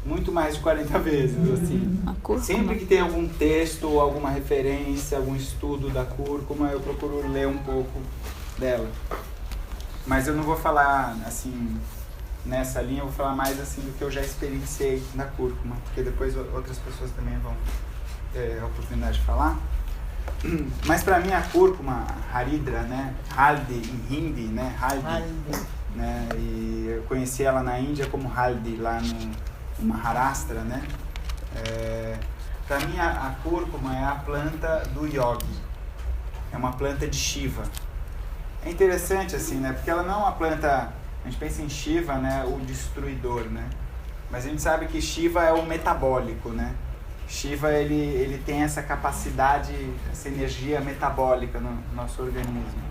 muito mais de 40 vezes, assim. Sempre que tem algum texto, alguma referência, algum estudo da cúrcuma, eu procuro ler um pouco dela. Mas eu não vou falar, assim, nessa linha, eu vou falar mais, assim, do que eu já experienciei da cúrcuma, porque depois outras pessoas também vão ter a oportunidade de falar. Mas para mim a cúrcuma, haridra, né, haldi em hindi, né, haldi, né, e eu conheci ela na Índia como haldi, lá no Maharashtra, né. Para mim a cúrcuma é a planta do yogi, é uma planta de Shiva. É interessante assim, né, porque ela não é uma planta, a gente pensa em Shiva, né, o destruidor, né, mas a gente sabe que Shiva é o metabólico, né. Shiva, ele tem essa capacidade, essa energia metabólica no nosso organismo.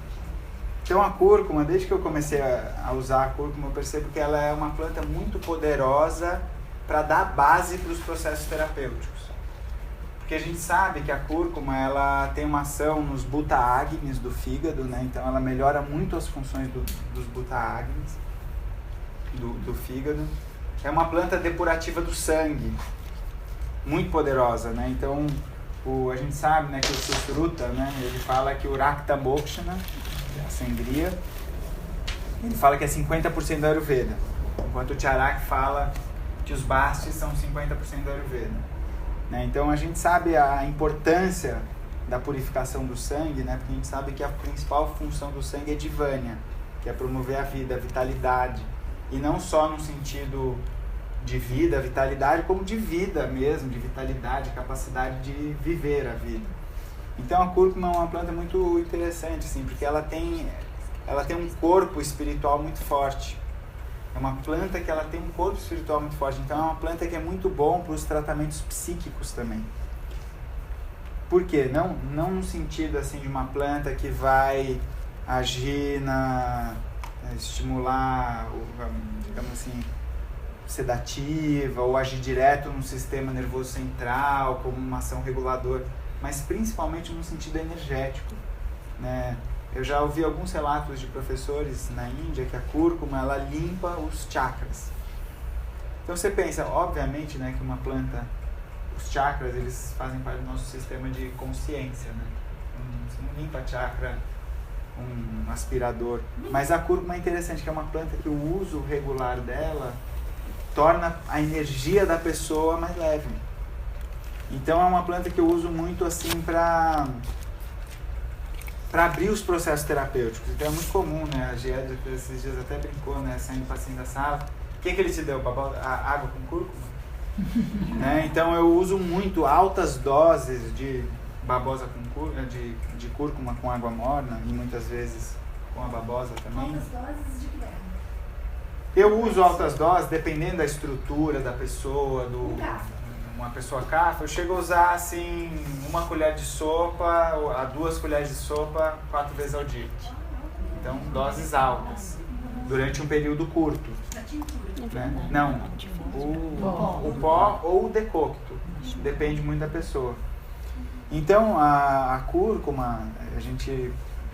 Então a cúrcuma, desde que eu comecei a usar a cúrcuma, eu percebo que ela é uma planta muito poderosa para dar base para os processos terapêuticos. Porque a gente sabe que a cúrcuma, ela tem uma ação nos bhuta agnis do fígado, né? Então ela melhora muito as funções dos bhuta agnis do fígado. É uma planta depurativa do sangue, muito poderosa, né? Então, a gente sabe, né, que o Sushruta, né, ele fala que o Rakta Mokshana, a sangria, ele fala que é 50% do Ayurveda, enquanto o Charak fala que os bastes são 50% do Ayurveda, né? Então, a gente sabe a importância da purificação do sangue, né, porque a gente sabe que a principal função do sangue é Divanya, que é promover a vida, a vitalidade, e não só no sentido de vida, vitalidade, como de vida mesmo, de vitalidade, capacidade de viver a vida. Então a cúrcuma é uma planta muito interessante, assim, porque ela tem um corpo espiritual muito forte. É uma planta que ela tem um corpo espiritual muito forte, então é uma planta que é muito bom para os tratamentos psíquicos também. Por quê? Não no sentido assim de uma planta que vai agir estimular, digamos assim, sedativa ou agir direto no sistema nervoso central como uma ação reguladora, mas principalmente no sentido energético, né? Eu já ouvi alguns relatos de professores na Índia que a cúrcuma, ela limpa os chakras. Então você pensa, obviamente, né, que uma planta, os chakras, eles fazem parte do nosso sistema de consciência, né? Você não limpa chakra com um aspirador, mas a cúrcuma é interessante, que é uma planta que o uso regular dela torna a energia da pessoa mais leve. Então é uma planta que eu uso muito assim para abrir os processos terapêuticos. Então é muito comum, né? A Giede esses dias até brincou, né? Saindo paciente da sala. O que ele te deu? A água com cúrcuma? Né? Então eu uso muito altas doses de babosa com cúrcuma, de cúrcuma com água morna, e muitas vezes com a babosa também. Altas doses de que? Eu uso altas doses, dependendo da estrutura da pessoa, uma pessoa cafa, eu chego a usar assim, 1 colher de sopa a 2 colheres de sopa 4 vezes ao dia. Então, doses altas, durante um período curto. Né? Não, o pó ou o decocto, depende muito da pessoa. Então, a cúrcuma,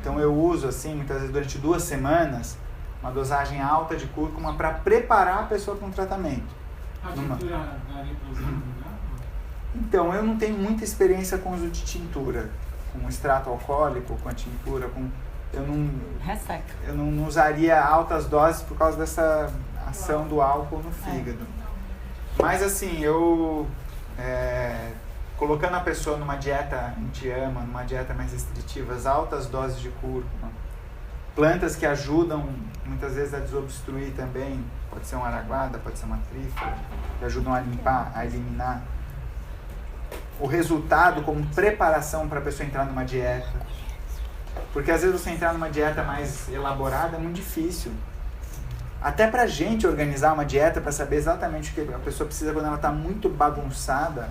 então eu uso assim, muitas vezes durante 2 semanas, uma dosagem alta de cúrcuma para preparar a pessoa para um tratamento. Então, eu não tenho muita experiência com o uso de tintura, com extrato alcoólico, com a tintura, eu não usaria altas doses por causa dessa ação do álcool no fígado. Mas assim, colocando a pessoa numa dieta anti-ama, numa dieta mais restritiva, as altas doses de cúrcuma, plantas que ajudam muitas vezes a desobstruir também, pode ser um araguada, pode ser uma trífera, que ajudam a limpar, a eliminar. O resultado como preparação para a pessoa entrar numa dieta. Porque às vezes você entrar numa dieta mais elaborada é muito difícil. Até pra gente organizar uma dieta para saber exatamente o que a pessoa precisa quando ela está muito bagunçada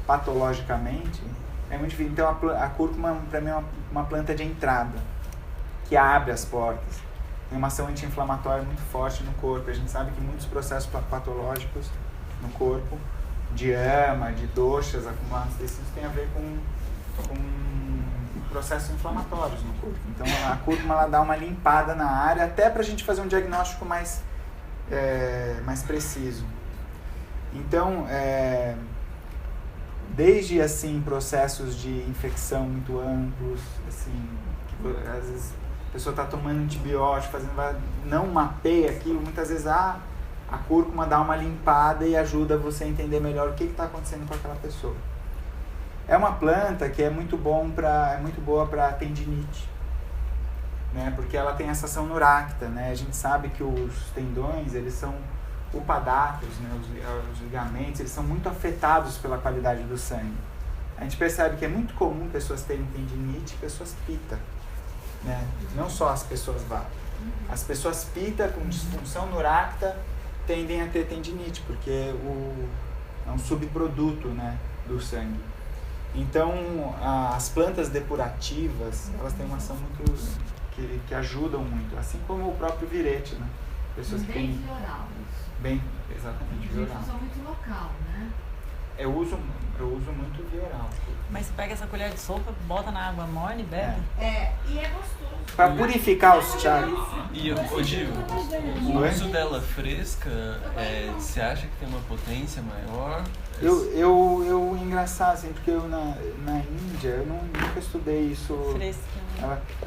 patologicamente, é muito difícil. Então a cúrcuma para mim é uma planta de entrada, que abre as portas. Tem uma ação anti-inflamatória muito forte no corpo. A gente sabe que muitos processos patológicos no corpo, de ama, de doxas acumulados nos tecidos, tem a ver com processos inflamatórios no corpo. Então a cúrcuma ela dá uma limpada na área, até para a gente fazer um diagnóstico mais preciso. Então, desde assim, desde assim, processos de infecção muito amplos, assim, que às vezes a pessoa está tomando antibiótico, não mapeia aquilo, muitas vezes a cúrcuma dá uma limpada e ajuda você a entender melhor o que está acontecendo com aquela pessoa. É uma planta que é muito boa para tendinite, né? Porque ela tem essa ação neuracta, né? A gente sabe que os tendões, eles são upadatos, né? Os ligamentos, eles são muito afetados pela qualidade do sangue. A gente percebe que é muito comum pessoas terem tendinite e pessoas pita, né? Não só as pessoas vata. As pessoas pita com disfunção neuracta tendem a ter tendinite, porque é um subproduto, né, do sangue. Então, as plantas depurativas, elas têm uma ação muito que ajudam muito, assim como o próprio virete, né? Pessoas que têm vioral. Bem, exatamente, vioral. Difusão muito local, né? Eu uso muito vioral. Mas você pega essa colher de sopa, bota na água morna e bebe? E é gostoso. Para purificar os chakras. E, Diego, o uso dela fresca, você acha que tem uma potência maior? Engraçado, assim, porque eu na Índia, eu nunca estudei isso. Fresca.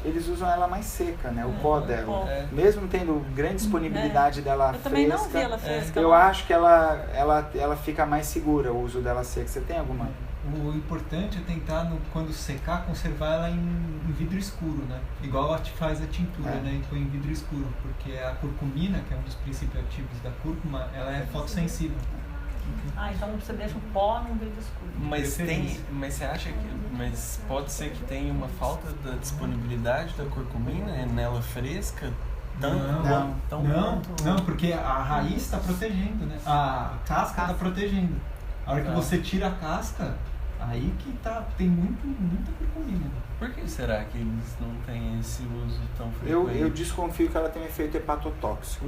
Eles usam ela mais seca, né? O pó dela. É. Mesmo tendo grande disponibilidade dela fresca. Eu também não vi ela fresca. Eu acho que ela fica mais segura, o uso dela seca. Você tem alguma? O importante é tentar, quando secar, conservar ela em vidro escuro, né? Igual a gente faz a tintura, né? E põe em vidro escuro, porque a curcumina, que é um dos princípios ativos da cúrcuma, ela é fotossensível. Então você deixa o pó num vidro escuro. Mas você acha mas pode ser que tenha uma falta da disponibilidade da curcumina nela fresca? Não, porque a raiz está protegendo, né? A casca está protegendo. A hora que você tira a casca, aí que tem muita curcumina. Por que será que eles não têm esse uso tão frequente? Eu desconfio que ela tem um efeito hepatotóxico.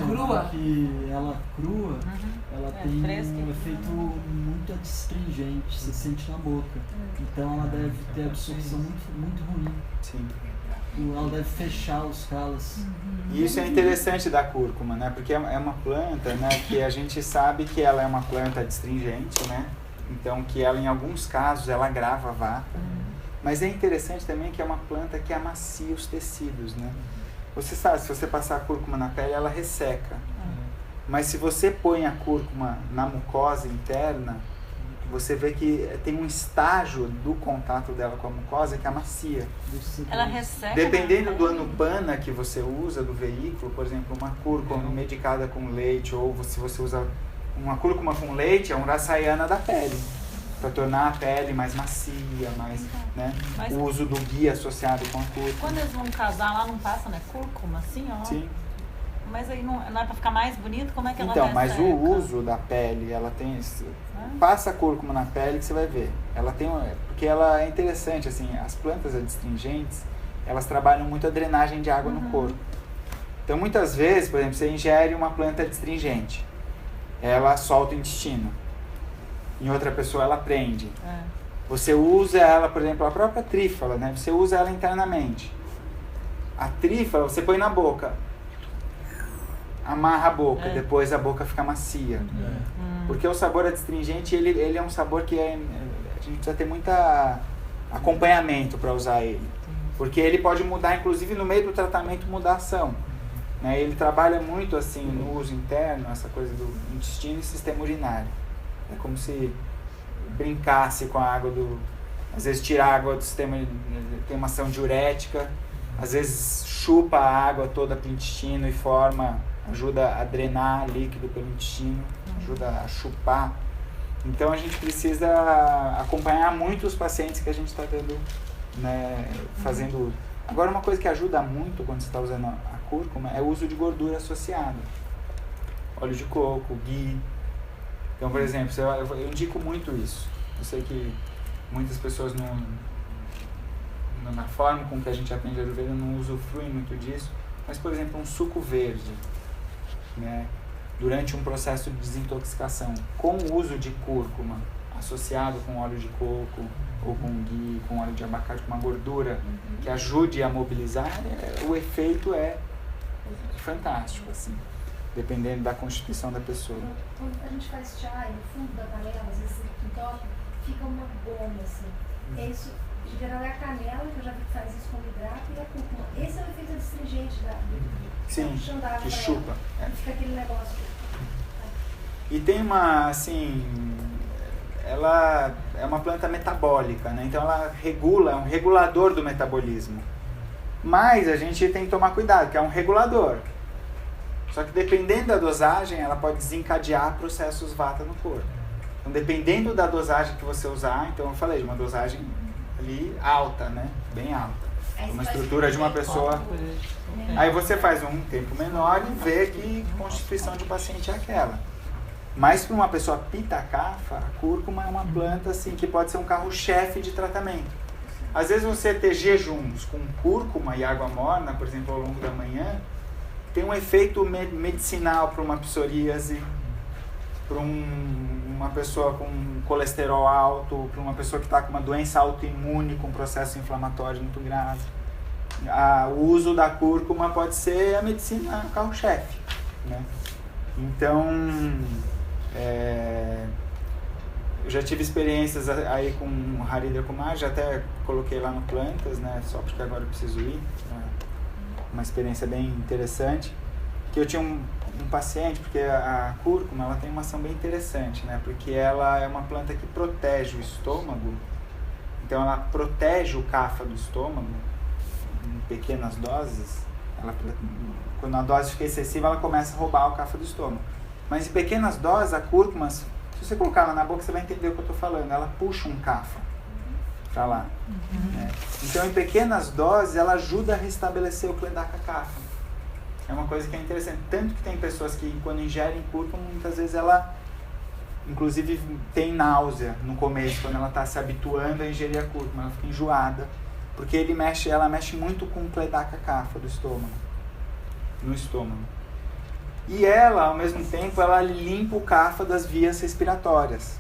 Crua? Que ela crua, ela tem fresca. um efeito muito adstringente, você sente na boca. Então ela deve ter absorção muito ruim. Sim. Ela deve fechar os calos. E isso é interessante da cúrcuma, né? Porque é uma planta, né, que a gente sabe que ela é uma planta adstringente, né? Então que ela, em alguns casos, ela agrava a vata. Mas é interessante também que é uma planta que amacia os tecidos, né? Você sabe, se você passar a cúrcuma na pele, ela resseca. Mas se você põe a cúrcuma na mucosa interna, você vê que tem um estágio do contato dela com a mucosa que amacia. Ela resseca? Dependendo do anupana que você usa, do veículo, por exemplo, uma cúrcuma medicada com leite, ou se você usa uma cúrcuma com leite, é um rasayana da pele, para tornar a pele mais macia, mais, né? O uso do ghee associado com a cúrcuma. Quando eles vão casar lá, não passa, né? Cúrcuma, assim, ó. Sim. Mas aí não é para ficar mais bonito? Como é que ela Então, mas resseca? o uso da pele, ela tem... Passa a cúrcuma na pele que você vai ver. Ela tem porque ela é interessante, assim, as plantas adstringentes, elas trabalham muito a drenagem de água no corpo. Então, muitas vezes, por exemplo, você ingere uma planta adstringente, ela solta o intestino. Em outra pessoa, ela prende. Você usa ela, por exemplo, a própria trífala, né? Você usa ela internamente. A trífala, você põe na boca, amarra a boca, depois a boca fica macia. Porque o sabor adstringente, ele é um sabor que a gente precisa ter muito acompanhamento para usar ele. Porque ele pode mudar, inclusive no meio do tratamento, mudar a ação. Né? Ele trabalha muito assim no uso interno, essa coisa do intestino e sistema urinário. É como se brincasse com a água às vezes tira a água do sistema, tem uma ação diurética, às vezes chupa a água toda para o intestino e ajuda a drenar líquido pelo intestino, ajuda a chupar. Então a gente precisa acompanhar muito os pacientes que a gente está tendo, né, fazendo uso. Agora, uma coisa que ajuda muito quando você está usando a cúrcuma é o uso de gordura associada. Óleo de coco, ghee. Então, por exemplo, eu indico muito isso. Eu sei que muitas pessoas na forma com que a gente atende a Ayurveda não usufruem muito disso, mas, por exemplo, um suco verde, né, durante um processo de desintoxicação, com o uso de cúrcuma, associado com óleo de coco, ou com ghee, com óleo de abacate, com uma gordura que ajude a mobilizar, o efeito é fantástico, assim. dependendo da constituição da pessoa. Quando a gente faz chá e no fundo da panela, às vezes você entope, fica uma goma assim. É isso, em geral é a canela, que eu já vi que faz isso com hidrato, e a cúrcuma. Esse é o efeito astringente Sim, da água que chupa. Fica aquele negócio. E tem uma, assim, ela é uma planta metabólica, né? Então ela regula, é um regulador do metabolismo. Mas a gente tem que tomar cuidado, que é um regulador. Só que dependendo da dosagem, ela pode desencadear processos vata no corpo. Então dependendo da dosagem que você usar, então eu falei de uma dosagem ali alta, né? Bem alta. Uma estrutura de uma pessoa. Aí você faz um tempo menor e vê que constituição de paciente é aquela. Mas para uma pessoa pitta kapha, a cúrcuma é uma planta assim, que pode ser um carro-chefe de tratamento. Às vezes você ter jejuns com cúrcuma e água morna, por exemplo, ao longo da manhã, tem um efeito medicinal para uma psoríase, para uma pessoa com colesterol alto, para uma pessoa que está com uma doença autoimune, com processo inflamatório muito grave. O uso da cúrcuma pode ser a medicina carro-chefe, né? Então, eu já tive experiências aí com Haridra Kumar, já até coloquei lá no Plantas, né? Só porque agora eu preciso ir. Uma experiência bem interessante. Que eu tinha um paciente, porque a cúrcuma ela tem uma ação bem interessante, né? Porque ela é uma planta que protege o estômago. Então ela protege o kapha do estômago em pequenas doses. Quando a dose fica excessiva, ela começa a roubar o kapha do estômago. Mas em pequenas doses, a cúrcuma, se você colocar ela na boca, você vai entender o que eu estou falando. Ela puxa um kapha para lá. Né? Então, em pequenas doses, ela ajuda a restabelecer o Kledaka kapha. É uma coisa que é interessante. Tanto que tem pessoas que, quando ingerem cúrcuma, muitas vezes ela, inclusive, tem náusea no começo, quando ela está se habituando a ingerir a cúrcuma. Ela fica enjoada, porque ela mexe muito com o Kledaka kapha do estômago. No estômago. E ela, ao mesmo tempo, ela limpa o kapha das vias respiratórias.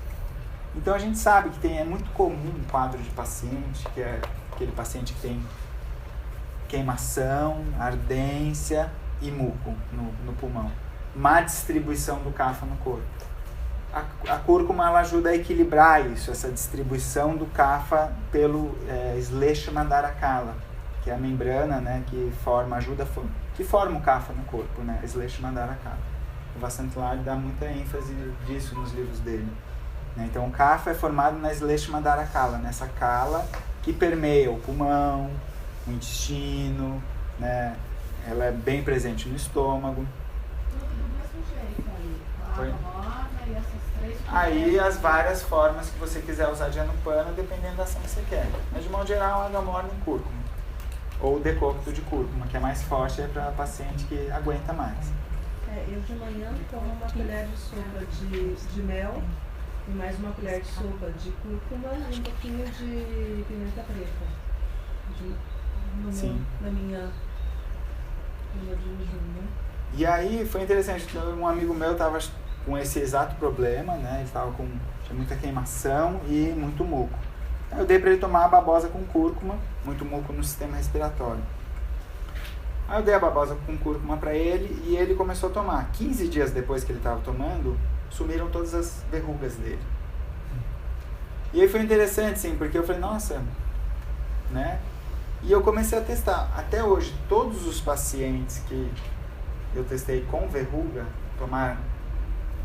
Então a gente sabe que é muito comum um quadro de paciente, que é aquele paciente que tem queimação, ardência e muco no pulmão. Má distribuição do kapha no corpo. A cúrcuma ela ajuda a equilibrar isso, essa distribuição do kapha pelo Sleshma Dharakala, que é a membrana, né, que forma o kapha no corpo, né, Sleshma Dharakala. O Vasantulari dá muita ênfase disso nos livros dele. Né? Então o kapha é formado na Sleshma Dharakala, nessa cala que permeia o pulmão, o intestino, né? Ela é bem presente no estômago. Aí as várias formas que você quiser usar de anupana, dependendo da ação que você quer. Mas de modo geral, água morna e cúrcuma. Ou decocto de cúrcuma, que é mais forte, é para paciente que aguenta mais. Eu de manhã tomo uma colher de sopa de mel e mais uma colher de sopa de cúrcuma e um pouquinho de pimenta preta. Na minha de jejum, né? E aí foi interessante, um amigo meu estava com esse exato problema, né? Ele tinha muita queimação e muito muco. Aí eu dei para ele tomar a babosa com cúrcuma, muito muco no sistema respiratório. Aí eu dei a babosa com cúrcuma para ele e ele começou a tomar. 15 dias depois que ele estava tomando, sumiram todas as verrugas dele. E aí foi interessante, sim, porque eu falei, nossa, né? E eu comecei a testar. Até hoje, todos os pacientes que eu testei com verruga, tomar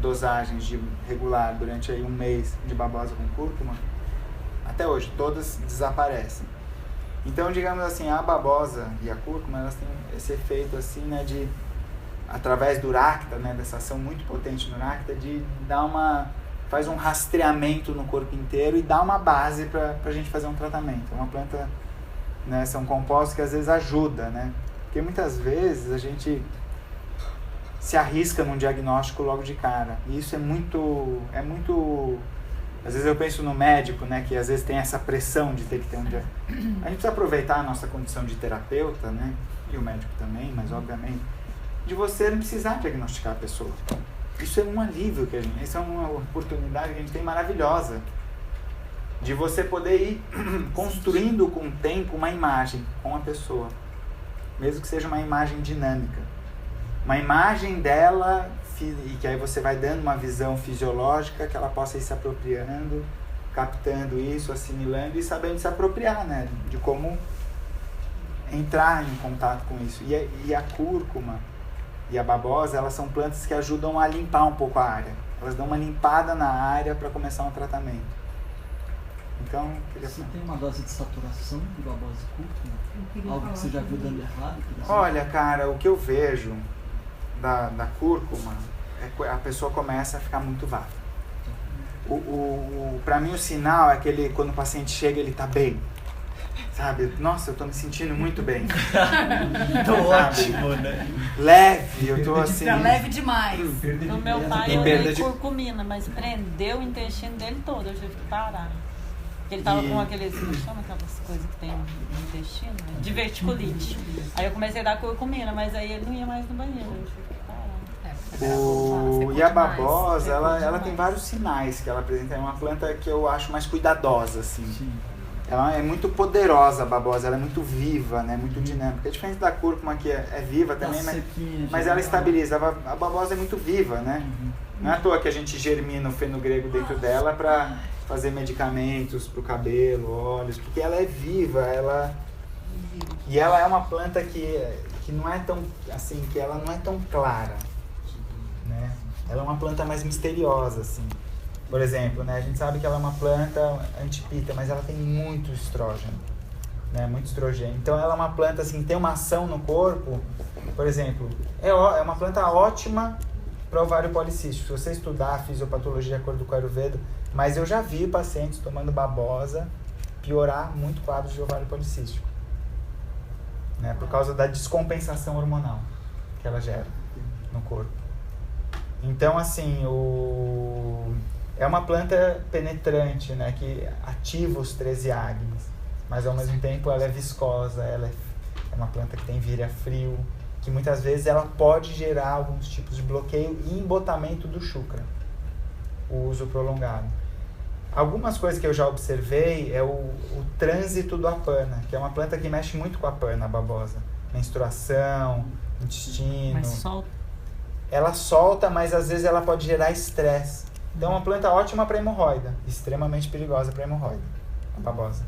dosagens de regular durante aí um mês de babosa com cúrcuma, até hoje, todas desaparecem. Então, digamos assim, a babosa e a cúrcuma, elas têm esse efeito assim, né, de, através do Rakta, né, dessa ação muito potente no Rakta, de dar faz um rastreamento no corpo inteiro e dá uma base para a gente fazer um tratamento. É uma planta, né, são compostos que às vezes ajudam, né, porque muitas vezes a gente se arrisca num diagnóstico logo de cara, e isso é muito, às vezes eu penso no médico, né, que às vezes tem essa pressão de ter que ter um diagnóstico. A gente precisa aproveitar a nossa condição de terapeuta, né, e o médico também, mas obviamente, de você não precisar diagnosticar a pessoa. Isso é um alívio que isso é uma oportunidade que a gente tem maravilhosa, de você poder ir construindo com o tempo uma imagem com a pessoa, mesmo que seja uma imagem dinâmica. uma imagem dela, e que aí você vai dando uma visão fisiológica que ela possa ir se apropriando, captando isso, assimilando e sabendo se apropriar, né? De como entrar em contato com isso. E a cúrcuma e a babosa, elas são plantas que ajudam a limpar um pouco a área. Elas dão uma limpada na área para começar um tratamento. Então, você tem uma dose de saturação de babosa e cúrcuma? Algo que você já viu dando errado? Olha, cara, o que eu vejo da cúrcuma é que a pessoa começa a ficar muito vaga. Pra mim o sinal é aquele, quando o paciente chega, ele tá bem. Sabe? Nossa, eu tô me sentindo muito bem. Tô ótimo, né? Leve, eu tô assim... Tá leve demais. No meu pai, eu dei curcumina, mas prendeu o intestino dele todo, eu tive que parar. Ele tava com aqueles, como chama aquelas coisas que tem no intestino? Né? Diverticulite. Aí eu comecei a dar curcumina, mas aí ele não ia mais no banheiro, eu tive que parar. E a babosa, ela tem vários sinais que ela apresenta. É uma planta que eu acho mais cuidadosa, assim. Sim. Ela é muito poderosa, a babosa, ela é muito viva, né? Muito dinâmica. É diferente da cúrcuma, que é viva também, mas ela estabiliza. A babosa é muito viva, né? Não é à toa que a gente germina o fenogrego dentro dela para fazer medicamentos para o cabelo, óleos, porque ela é viva, e ela é uma planta que não é tão assim, que ela não é tão clara, né? Ela é uma planta mais misteriosa, assim. Por exemplo, né, a gente sabe que ela é uma planta antipita, mas ela tem muito estrógeno, né, muito estrogênio. Então ela é uma planta assim, tem uma ação no corpo, por exemplo, é uma planta ótima para ovário policístico. Se você estudar a fisiopatologia de acordo com o Ayurveda, mas eu já vi pacientes tomando babosa piorar muito quadros de ovário policístico, né, por causa da descompensação hormonal que ela gera no corpo. Então, assim, é uma planta penetrante, né, que ativa os 13 agnis, mas ao mesmo tempo ela é viscosa, ela é uma planta que tem vira frio, que muitas vezes ela pode gerar alguns tipos de bloqueio e embotamento do chukra, o uso prolongado. Algumas coisas que eu já observei é o trânsito do apana, que é uma planta que mexe muito com a apana, a babosa. Menstruação, intestino. Mas solta. Ela solta, mas às vezes ela pode gerar estresse. Então é uma planta ótima para hemorroida, extremamente perigosa para hemorroida, a babosa.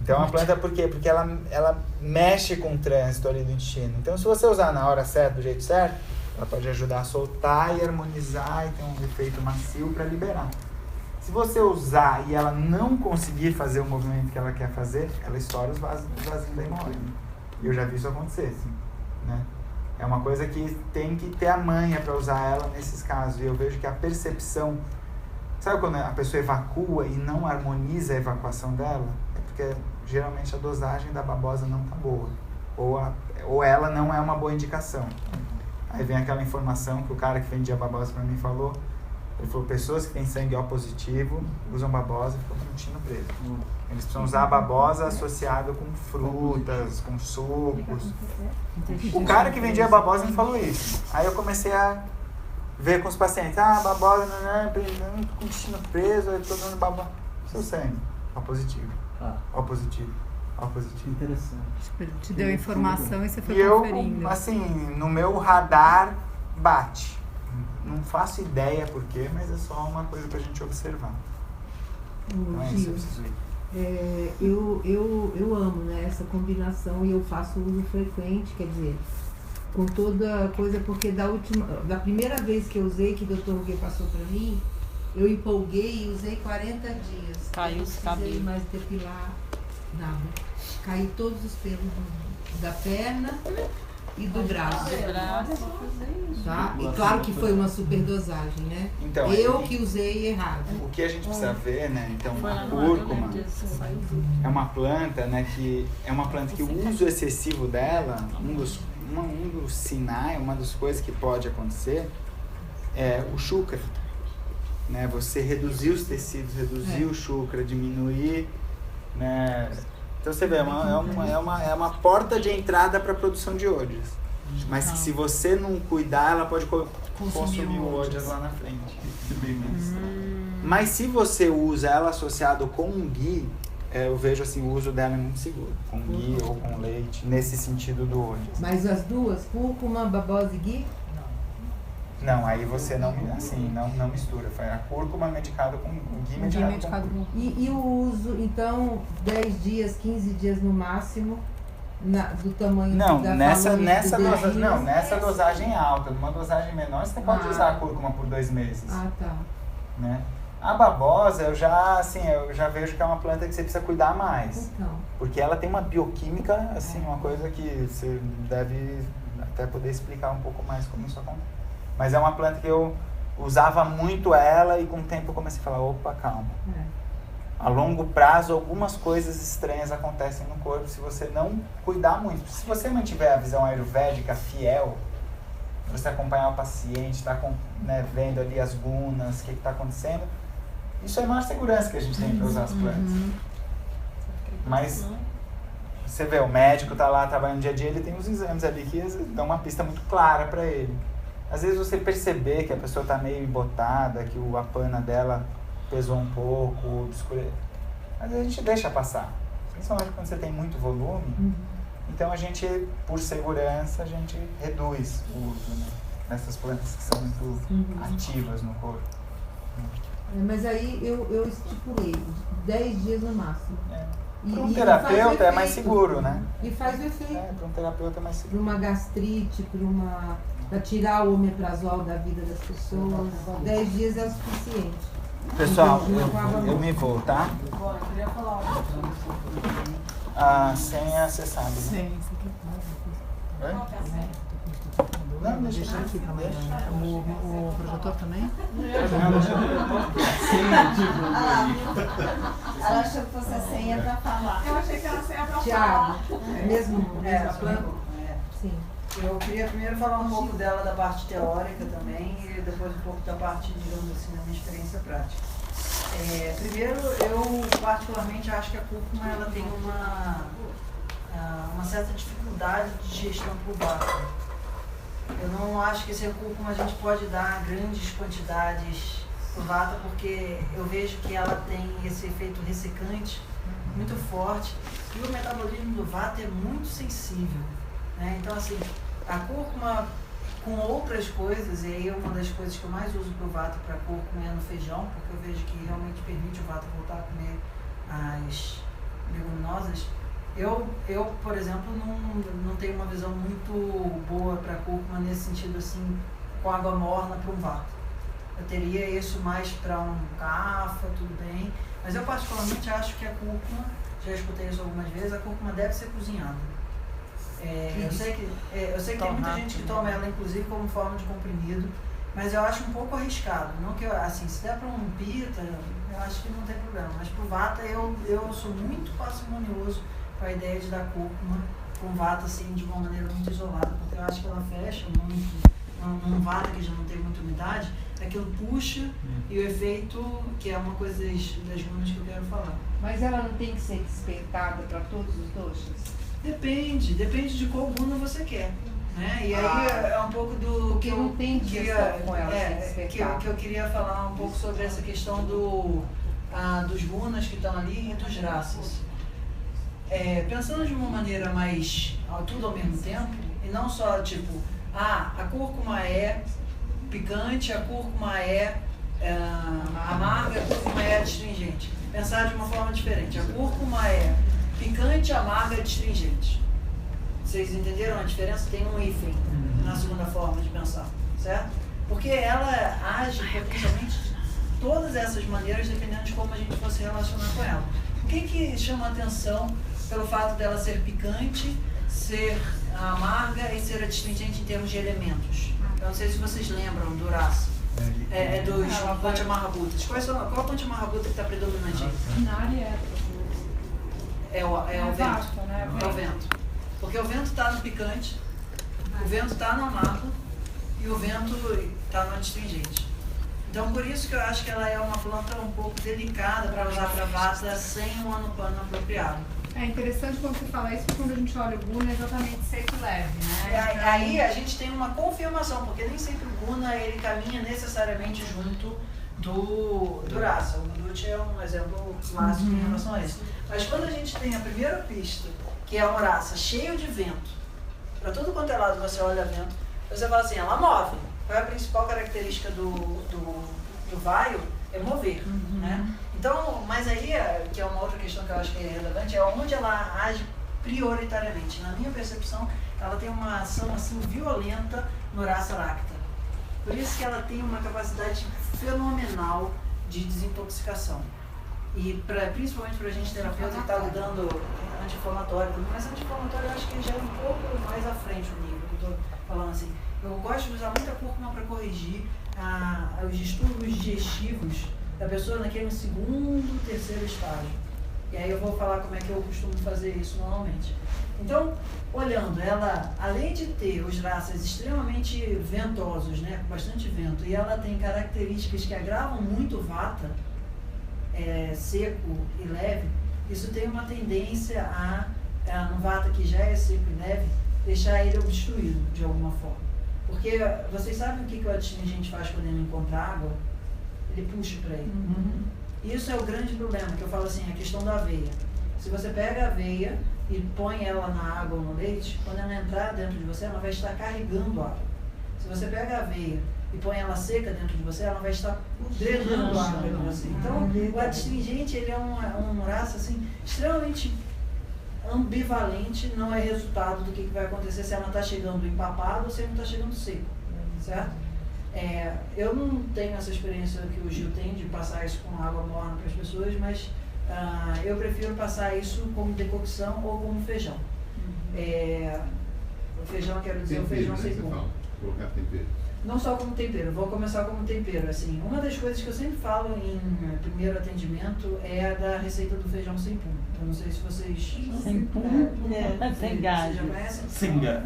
Então é uma planta por quê? Porque ela mexe com o trânsito ali do intestino. Então se você usar na hora certa, do jeito certo, ela pode ajudar a soltar e harmonizar e ter um efeito macio para liberar. Se você usar e ela não conseguir fazer o movimento que ela quer fazer, ela estoura os vasinhos da hemorroida. E eu já vi isso acontecer, assim, né? É uma coisa que tem que ter a manha para usar ela nesses casos. E eu vejo que a percepção... Sabe quando a pessoa evacua e não harmoniza a evacuação dela? É porque geralmente a dosagem da babosa não está boa. Ou ela não é uma boa indicação. Aí vem aquela informação que o cara que vendia babosa para mim falou. Ele falou, pessoas que têm sangue O positivo usam babosa e ficam com o intestino preso. Eles precisam usar a babosa associada com frutas, com sucos. O cara que vendia babosa me falou isso. Aí eu comecei a ver com os pacientes. Babosa, não, com o intestino preso, eu estou dando babosa. Seu sangue, O positivo. O positivo. O positivo. Interessante. Ele te deu informação e você foi E conferindo. eu, assim, no meu radar, bate. Não faço ideia por quê, mas é só uma coisa pra gente observar. Não é isso que eu preciso ir. Eu amo, né, essa combinação e eu faço uso frequente, quer dizer, com toda a coisa, porque da primeira vez que eu usei, que o Dr. Ruguet passou pra mim, eu empolguei e usei 40 dias. Caiu os cabelos. Não precisei mais depilar nada. Caiu todos os pelos da perna e do braço. Tá? E claro que foi uma superdosagem, né? Então, eu que usei errado. O que a gente precisa ver, né? Então, a cúrcuma é uma planta, né? Que é uma planta que o uso excessivo dela, um dos sinais, uma das coisas que pode acontecer é o chukra, né? Você reduzir os tecidos, reduzir o chukra, diminuir, né? Então você vê, é uma porta de entrada para a produção de ódios. Mas que se você não cuidar, ela pode consumir o ódios lá na frente. Mas se você usa ela associado com um ghee, eu vejo assim, o uso dela é muito seguro, com ghee ou com leite, nesse sentido do olho. Mas as duas, cúrcuma, babosa e ghee? Não, aí você não mistura. A cúrcuma medicada com ghee medicado com... E o uso, então, 10 dias, 15 dias no máximo, do tamanho da nessa dosagem alta. Numa dosagem menor, você pode usar a cúrcuma por 2 meses. Ah, tá. Né? A babosa, eu já vejo que é uma planta que você precisa cuidar mais. Então. Porque ela tem uma bioquímica, assim, uma coisa que você deve até poder explicar um pouco mais como isso acontece. Mas é uma planta que eu usava muito ela e com o tempo eu comecei a falar, opa, calma. A longo prazo, algumas coisas estranhas acontecem no corpo se você não cuidar muito. Se você mantiver a visão ayurvédica fiel, você acompanhar o paciente, está vendo ali as gunas, o que está acontecendo, isso é a maior segurança que a gente tem para usar as plantas. Mas você vê, o médico está lá trabalhando dia a dia, ele tem os exames ali que dão uma pista muito clara para ele. Às vezes você perceber que a pessoa está meio embotada, que a pana dela pesou um pouco, obscure... Às vezes a gente deixa passar. Principalmente quando você tem muito volume. Então a gente, por segurança, a gente reduz o uso, né, dessas plantas que são muito ativas no corpo. Mas aí eu estipulei 10 dias no máximo. Para um terapeuta é mais seguro, né? E faz o efeito. Para um terapeuta é mais seguro. Para uma gastrite, para tirar o omeprazol da vida das pessoas, 10 dias é o suficiente. Pessoal, eu me vou, tá? Bom, eu queria falar uma coisa. A senha, você sabe, né? Sim, isso aqui. Oi? Qual que é a senha? Não, deixa aqui também. O projetor também? Ela achou que fosse a senha pra falar. Eu achei que era a senha pra falar. Tiago, é mesmo a planta? Sim. Eu queria primeiro falar um pouco dela da parte teórica também e depois um pouco da parte, digamos assim, da minha experiência prática. Primeiro, eu particularmente acho que a cúrcuma ela tem uma certa dificuldade de digestão por vata. Eu não acho que esse cúrcuma a gente pode dar grandes quantidades por vata, porque eu vejo que ela tem esse efeito ressecante muito forte e o metabolismo do vata é muito sensível. Então, assim, a cúrcuma com outras coisas, e aí uma das coisas que eu mais uso para o vata, para a cúrcuma, é no feijão, porque eu vejo que realmente permite o vata voltar a comer as leguminosas. Eu por exemplo, não tenho uma visão muito boa para a cúrcuma nesse sentido, assim, com água morna para um vata. Eu teria isso mais para um cafa, tudo bem, mas eu particularmente acho que a cúrcuma, já escutei isso algumas vezes, a cúrcuma deve ser cozinhada. Eu sei que tem muita gente que toma ela, inclusive, como forma de comprimido, mas eu acho um pouco arriscado. Não que assim, se der para um pita, eu acho que não tem problema. Mas pro vata, eu sou muito parcimonioso com a ideia de dar cúrcuma com vata, assim, de uma maneira muito isolada, porque eu acho que ela fecha muito. Num vata que já não tem muita umidade, aquilo puxa e o efeito, que é uma coisa das gunas que eu quero falar. Mas ela não tem que ser despertada para todos os doces? Depende de qual guna você quer, né? E aí é um pouco do que eu queria, que eu queria falar um pouco sobre essa questão dos gunas que estão ali e dos raças. Pensando de uma maneira mais tudo ao mesmo tempo, e não só tipo, a cúrcuma é picante, a cúrcuma é amarga, a cúrcuma é astringente. Pensar de uma forma diferente, a cúrcuma é picante, amarga e astringente. Vocês entenderam a diferença? Tem um hífen na segunda forma de pensar, certo? Porque ela age potencialmente de todas essas maneiras, dependendo de como a gente fosse relacionar com ela. O que chama a atenção pelo fato dela ser picante, ser amarga e ser astringente em termos de elementos? Eu não sei se vocês lembram do raça. Dos Panchamahabhutas. Qual é o Panchamahabhuta que está predominante aí? É o vento. Né? É o vento. Porque o vento está no picante, o vento está no amargo e o vento está no astringente. Então, por isso que eu acho que ela é uma planta um pouco delicada para usar para vata sem um anupana apropriado. É interessante quando você fala isso, porque quando a gente olha o guna é exatamente seco e leve, né? Aí a gente tem uma confirmação, porque nem sempre o guna ele caminha necessariamente junto do Raça. O Guducci é um exemplo clássico em relação a isso. Mas quando a gente tem a primeira pista, que é uma Raça cheio de vento, para tudo quanto é lado você olha vento, você fala assim, ela move. Qual é a principal característica do vaio? É mover, né? Então, mas aí, que é uma outra questão que eu acho que é relevante, é onde ela age prioritariamente. Na minha percepção, ela tem uma ação assim violenta no Rasa Rakta. Por isso que ela tem uma capacidade fenomenal de desintoxicação. E principalmente para a gente terapeuta que está lidando anti-inflamatório, mas anti-inflamatório eu acho que já é um pouco mais à frente o nível, que eu estou falando assim. Eu gosto de usar muita cúrcuma para corrigir os distúrbios digestivos da pessoa naquele segundo, terceiro estágio. E aí eu vou falar como é que eu costumo fazer isso normalmente. Então, olhando, ela, além de ter os raças extremamente ventosos, né, com bastante vento, e ela tem características que agravam muito o vata, seco e leve, isso tem uma tendência no vata que já é seco e leve, deixar ele obstruído de alguma forma. Porque vocês sabem o que o adstringente faz quando ele encontra água? Ele puxa para ele. Isso é o grande problema, que eu falo assim, a questão da aveia. Se você pega a aveia e põe ela na água ou no leite, quando ela entrar dentro de você, ela vai estar carregando água. Se você pega a aveia e põe ela seca dentro de você, ela vai estar drenando água de você. Então, o adstringente, ele é um raça assim, extremamente ambivalente, não é resultado do que vai acontecer se ela está chegando empapada ou se ela não está chegando seco, certo? Eu não tenho essa experiência que o Gil tem de passar isso com água morna para as pessoas, mas eu prefiro passar isso como decocção ou como feijão. O feijão, quero dizer, tempero, o feijão sem pão. Colocar tempero. Não só como tempero, vou começar como tempero. Assim, uma das coisas que eu sempre falo em primeiro atendimento é a da receita do feijão sem pum. Eu não sei se vocês... Sem pum? Sem gás. Vocês já conhecem? Sem gás.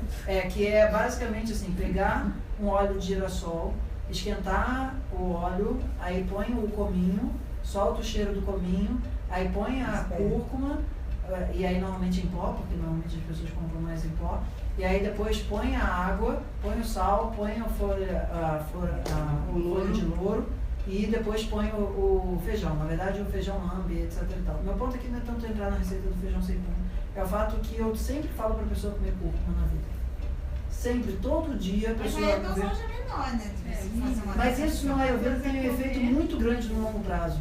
Que é basicamente assim, pegar um óleo de girassol, esquentar o óleo, aí põe o cominho, solta o cheiro do cominho, aí põe a cúrcuma, e aí normalmente em pó, porque normalmente as pessoas compram mais em pó, e aí depois põe a água, põe o sal, põe a folha de louro e depois põe o feijão. Na verdade o feijão lambe, etc e tal. Meu ponto aqui não é tanto entrar na receita do feijão sem pum, é o fato que eu sempre falo para a pessoa comer cúrcuma na vida. Sempre, todo dia a pessoa... Mas aí a dosagem é menor, né? Mas isso no Ayurveda tem um efeito muito grande no longo prazo.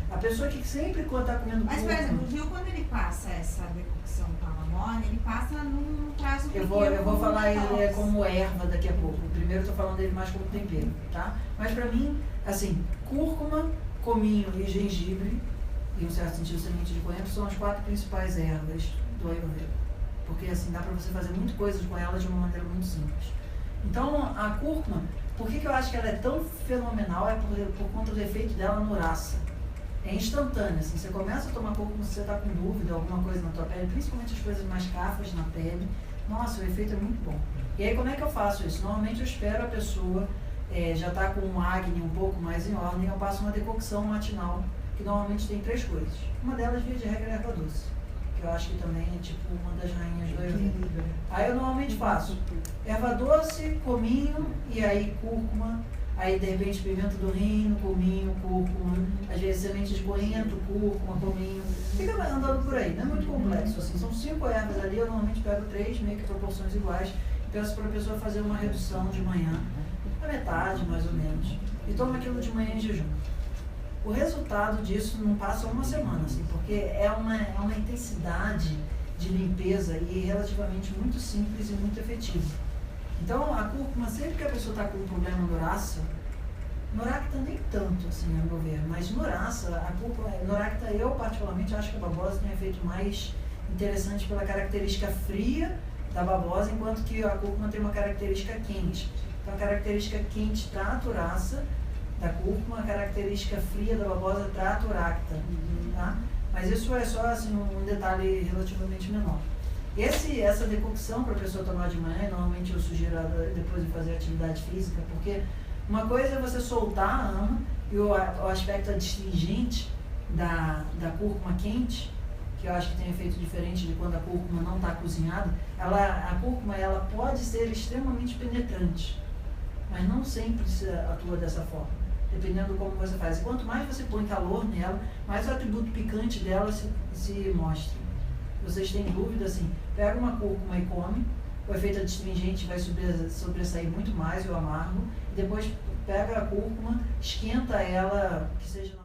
A pessoa que sempre está comendo Mas, por exemplo, o Gil, quando ele passa essa decocção com a lamona, ele passa num prazo pequeno. Eu vou falar ele como erva daqui a pouco. Primeiro eu estou falando ele mais como tempero, tá? Mas para mim, assim, cúrcuma, cominho e gengibre, e um certo sentido semente de coentro, são as 4 principais ervas do Ayurveda. Porque assim, dá para você fazer muitas coisas com ela de uma maneira muito simples. Então, a cúrcuma, por que eu acho que ela é tão fenomenal? É por conta do efeito dela no Rasa. É instantâneo, assim, você começa a tomar cúrcuma se você está com dúvida, alguma coisa na tua pele, principalmente as coisas mais cafas na pele, nossa, o efeito é muito bom. E aí como é que eu faço isso? Normalmente eu espero a pessoa já está com um acne um pouco mais em ordem, eu passo uma decocção matinal, que normalmente tem 3 coisas. Uma delas, via de regra, é erva doce, que eu acho que também é tipo uma das rainhas do Ayurveda. Aí eu normalmente faço erva doce, cominho e aí cúrcuma. Aí, de repente, pimenta do reino, cominho, cúrcuma, às vezes semente de coentro, cúrcuma, cominho. Fica andando por aí, não é muito complexo. Assim, são 5 ervas ali, eu normalmente pego 3, meio que proporções iguais, e peço para a pessoa fazer uma redução de manhã, a metade mais ou menos, e toma aquilo de manhã em jejum. O resultado disso não passa uma semana, assim, porque é uma intensidade de limpeza e relativamente muito simples e muito efetiva. Então, a cúrcuma, sempre que a pessoa está com um problema no Rasa, no Rakta nem tanto, assim, a meu ver, mas no Rasa, a cúrcuma, no Rakta eu particularmente acho que a babosa tem um efeito mais interessante pela característica fria da babosa, enquanto que a cúrcuma tem uma característica quente. Então, a característica quente trata o Rasa da cúrcuma, a característica fria da babosa trata o Rakta, tá? Mas isso é só, assim, um detalhe relativamente menor. Essa decocção para a pessoa tomar de manhã, normalmente eu sugiro depois de fazer atividade física, porque uma coisa é você soltar a ama e o aspecto adstringente da cúrcuma quente, que eu acho que tem efeito diferente de quando a cúrcuma não está cozinhada. A cúrcuma ela pode ser extremamente penetrante, mas não sempre se atua dessa forma. dependendo de como você faz. E quanto mais você põe calor nela, mais o atributo picante dela se mostra. Se vocês têm dúvida, assim, pega uma cúrcuma e come, o efeito adstringente vai sobressair muito mais, o amargo, e depois pega a cúrcuma, esquenta ela, que seja